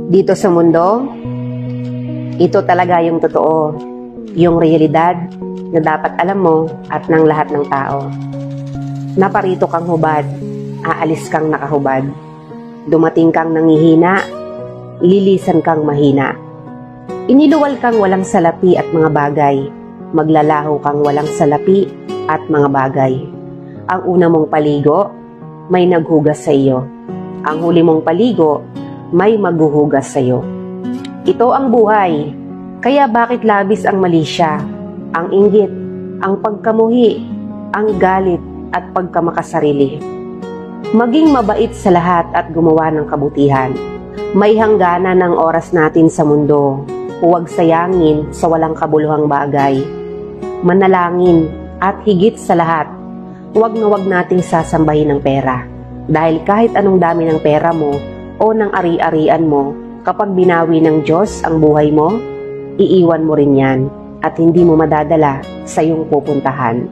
Dito sa mundo, ito talaga yung totoo, yung realidad na dapat alam mo at ng lahat ng tao. Naparito kang hubad, aalis kang nakahubad. Dumating kang nangihina, lilisan kang mahina. Iniluwal kang walang salapi at mga bagay, maglalaho kang walang salapi at mga bagay. Ang una mong paligo, may naghugas sa iyo. Ang huli mong paligo, may maghuhugas sa iyo. Ito ang buhay, kaya bakit labis ang mali siya, ang inggit, ang pagkamuhi, ang galit at pagkamakasarili. Maging mabait sa lahat at gumawa ng kabutihan. May hangganan ng oras natin sa mundo. Huwag sayangin sa walang kabuluhang bagay. Manalangin at higit sa lahat, huwag na huwag nating sasambahin ng pera. Dahil kahit anong dami ng pera mo o ng ari-arian mo, kapag binawi ng Diyos ang buhay mo, iiwan mo rin yan at hindi mo madadala sa iyong pupuntahan.